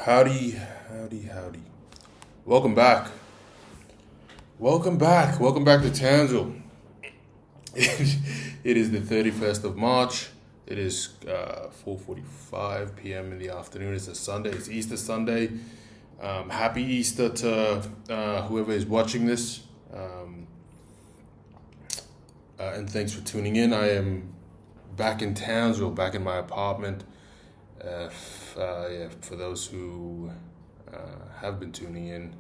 Howdy, howdy, howdy. Welcome back. Welcome back. Welcome back to Townsville. It is the 31st of March. It is 4:45 p.m. in the afternoon. It's a Sunday. It's Easter Sunday. Happy Easter to whoever is watching this. And thanks for tuning in. I am back in Townsville, back in my apartment. For those who have been tuning in,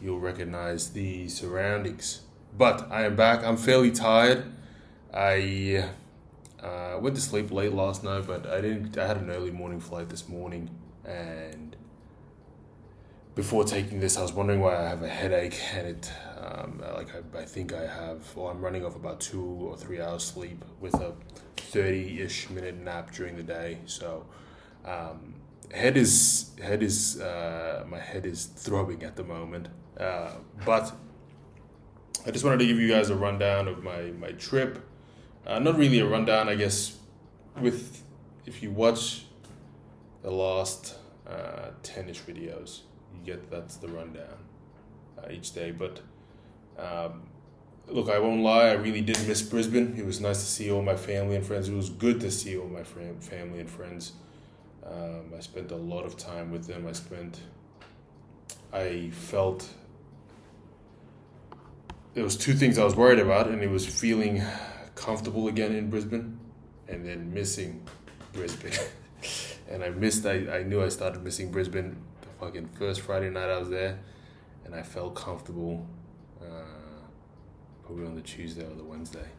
you'll recognize the surroundings. But I am back. I'm fairly tired. I went to sleep late last night, but I didn't. I had an early morning flight this morning, and before taking this, I was wondering why I have a headache, and I think I have, or I'm running off about 2 or 3 hours sleep with a 30-ish minute nap during the day. So, my head is throbbing at the moment. But I just wanted to give you guys a rundown of my trip. Not really a rundown, I guess. If you watch the last 10-ish videos, that's the rundown each day. But look, I won't lie, I really did miss Brisbane. It was nice to see all my family and friends. It was good to see all my family and friends. I spent a lot of time with them. I felt there was two things I was worried about, and it was feeling comfortable again in Brisbane, and then missing Brisbane. And I knew I started missing Brisbane the fucking first Friday night I was there, and I felt comfortable probably on the Tuesday or the Wednesday.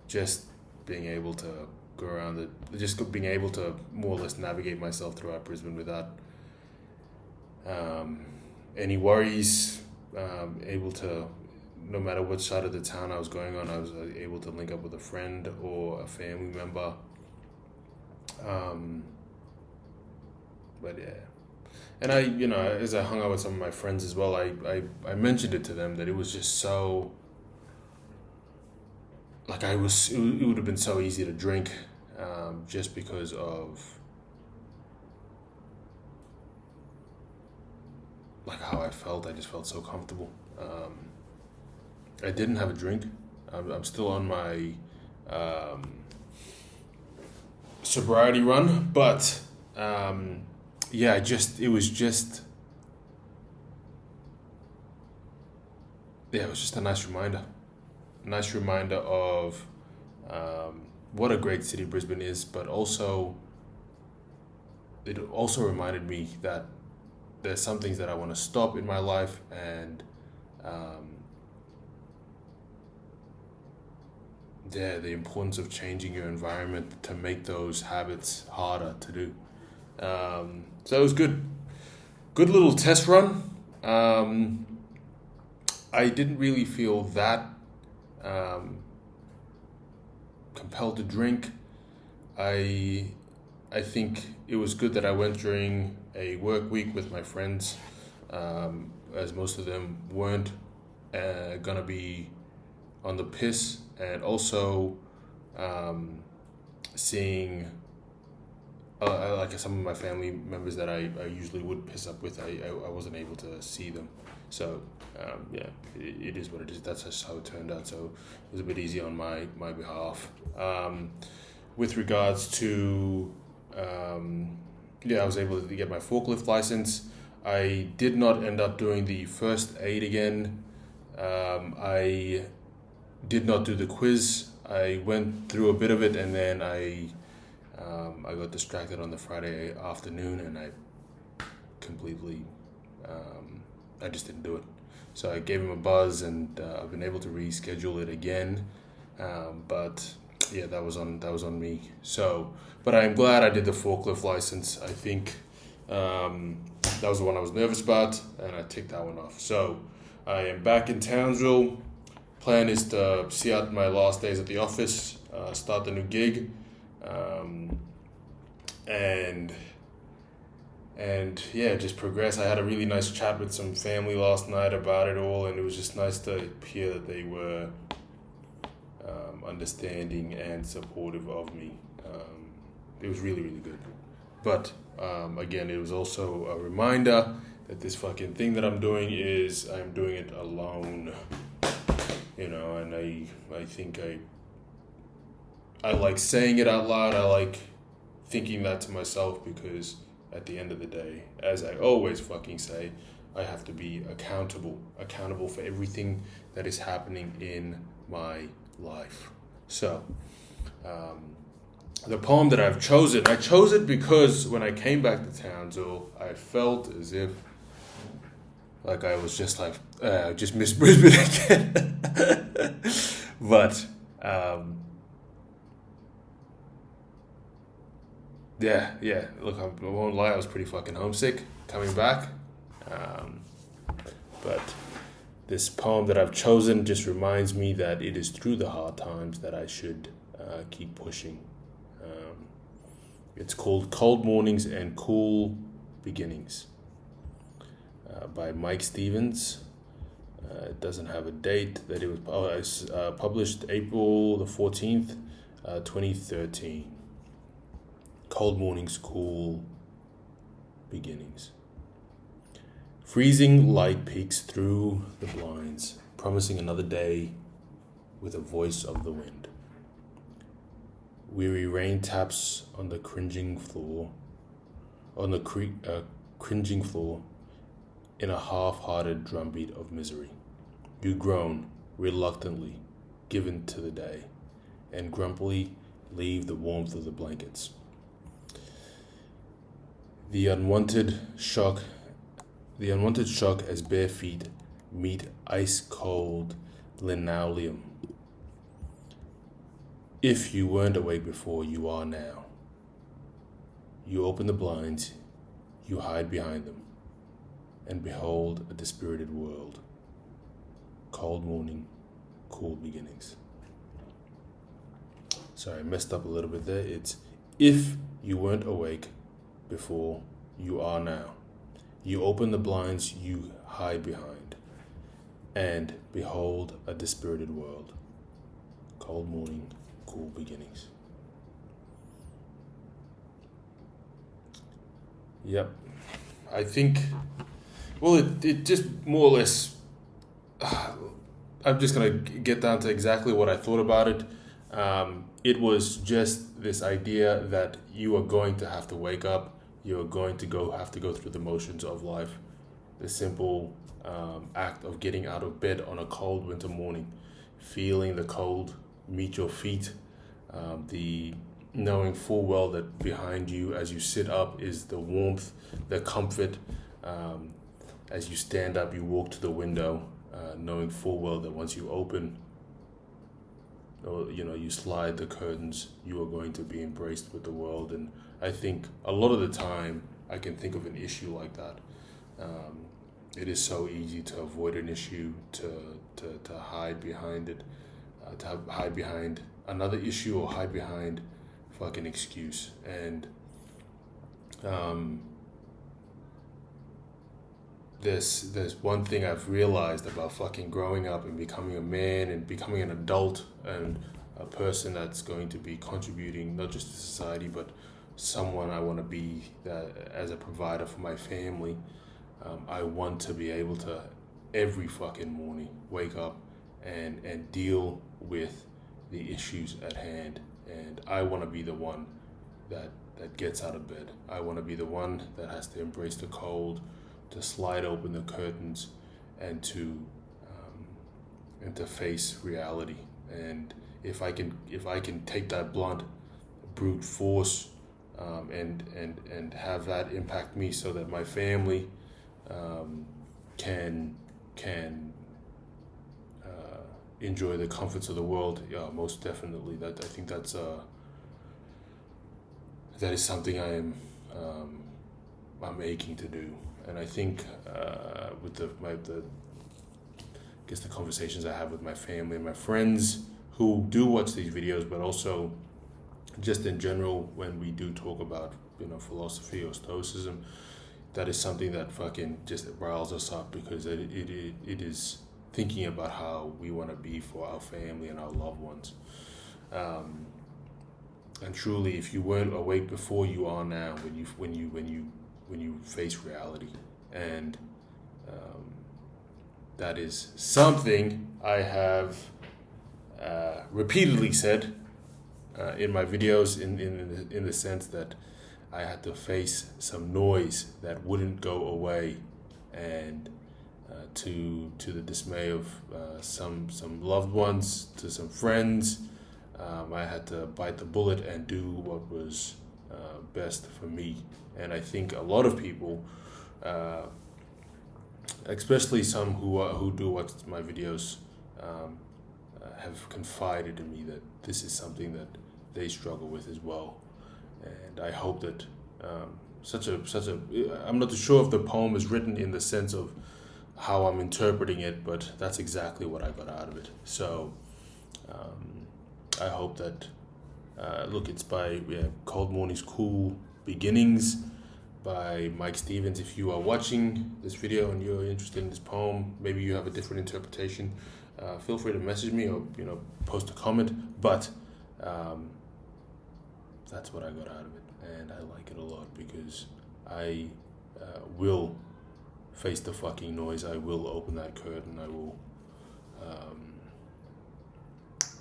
Just being able to go around just being able to more or less navigate myself throughout Brisbane without any worries. Able to, no matter what side of the town I was going on, I was able to link up with a friend or a family member. But yeah, and as I hung out with some of my friends as well, I mentioned it to them that it was just so, like it would have been so easy to drink, just because of like how I felt. I just felt so comfortable. I didn't have a drink. I'm still on my sobriety run, but it was just a nice reminder. Nice reminder of what a great city Brisbane is, but also it also reminded me that there's some things that I want to stop in my life, and the importance of changing your environment to make those habits harder to do. So it was good little test run. I didn't really feel that compelled to drink. I think it was good that I went during a work week with my friends, as most of them weren't gonna be on the piss, and also seeing like some of my family members that I usually would piss up with. I wasn't able to see them, so it is what it is. That's just how it turned out. So it was a bit easy on my behalf. With regards to I was able to get my forklift license. I did not end up doing the first aid again. I did not do the quiz. I went through a bit of it, and then I got distracted on the Friday afternoon, and I completely I just didn't do it. So I gave him a buzz, and I've been able to reschedule it again. But yeah, that was on me. So, but I'm glad I did the forklift license. I think that was the one I was nervous about, and I ticked that one off. So I am back in Townsville. Plan is to see out my last days at the office, start the new gig, and just progress. I had a really nice chat with some family last night about it all, and it was just nice to hear that they were understanding and supportive of me. It was really, really good. But again, it was also a reminder that this fucking thing that I'm doing is I'm doing it alone. And I think I like saying it out loud. I like thinking that to myself because at the end of the day, as I always fucking say, I have to be accountable for everything that is happening in my life. So, the poem that I've chosen, I chose it because when I came back to Townsville, I felt as if like I was just like, just missed Brisbane again. But, yeah. Look, I won't lie, I was pretty fucking homesick coming back. But this poem that I've chosen just reminds me that it is through the hard times that I should keep pushing. It's called Cold Mornings and Cool Beginnings by Mike Stevens. It doesn't have a date that it was published April the 14th, 2013. Cold Mornings, Cool Beginnings. Freezing light peeks through the blinds, promising another day with a voice of the wind. Weary rain taps on the cringing floor, cringing floor, in a half-hearted drumbeat of misery. You groan, reluctantly, given to the day, and grumpily leave the warmth of the blankets. The unwanted shock as bare feet meet ice-cold linoleum. If you weren't awake before, you are now. You open the blinds, you hide behind them, and behold a dispirited world. Cold morning, cool beginnings. Sorry, I messed up a little bit there. It's if you weren't awake before, you are now. You open the blinds, you hide behind, and behold a dispirited world. Cold morning, cool beginnings. Yep. I think, well, it just more or less, I'm just going to get down to exactly what I thought about it. It was just this idea that you are going to have to wake up. You are going to have to go through the motions of life. The simple act of getting out of bed on a cold winter morning, feeling the cold meet your feet, the knowing full well that behind you as you sit up is the warmth, the comfort. As you stand up, you walk to the window, knowing full well that once you open, or you slide the curtains, you are going to be embraced with the world. And I think a lot of the time I can think of an issue like that. It is so easy to avoid an issue, to hide behind it, to hide behind another issue, or hide behind fucking excuse. And there's one thing I've realized about fucking growing up and becoming a man and becoming an adult and a person that's going to be contributing not just to society but someone I want to be as a provider for my family. I want to be able to every fucking morning wake up and deal with the issues at hand, and I want to be the one that gets out of bed. I want to be the one that has to embrace the cold, to slide open the curtains, and to face reality. And if I can take that blunt brute force and have that impact me so that my family can enjoy the comforts of the world, yeah, most definitely. I think that is something I'm aching to do. And I think with the conversations I have with my family and my friends who do watch these videos, but also just in general when we do talk about philosophy or stoicism, that is something that fucking just riles us up, because it is thinking about how we want to be for our family and our loved ones. And truly, if you weren't awake before, you are now when you face reality. And um, that is something I have repeatedly said in my videos, in the sense that I had to face some noise that wouldn't go away, and to the dismay of some loved ones, to some friends, I had to bite the bullet and do what was best for me. And I think a lot of people, especially some who do watch my videos, have confided in me that this is something that they struggle with as well. And I hope that I'm not too sure if the poem is written in the sense of how I'm interpreting it, but that's exactly what I got out of it. So I hope that look, it's by Cold Morning's Cool Beginnings by Mike Stevens. If you are watching this video and you're interested in this poem, maybe you have a different interpretation, feel free to message me or post a comment. But that's what I got out of it, and I like it a lot because I will face the fucking noise. I will open that curtain. I will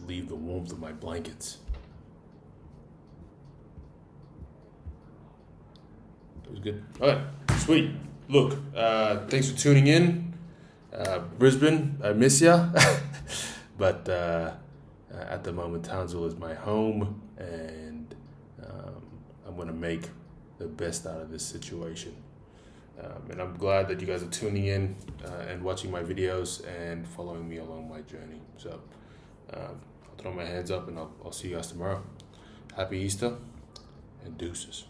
leave the warmth of my blankets. It was good. All right, sweet. Look, thanks for tuning in. Brisbane, I miss ya. But at the moment, Townsville is my home, and I'm going to make the best out of this situation. And I'm glad that you guys are tuning in and watching my videos and following me along my journey. So I'll throw my hands up, and I'll see you guys tomorrow. Happy Easter, and deuces.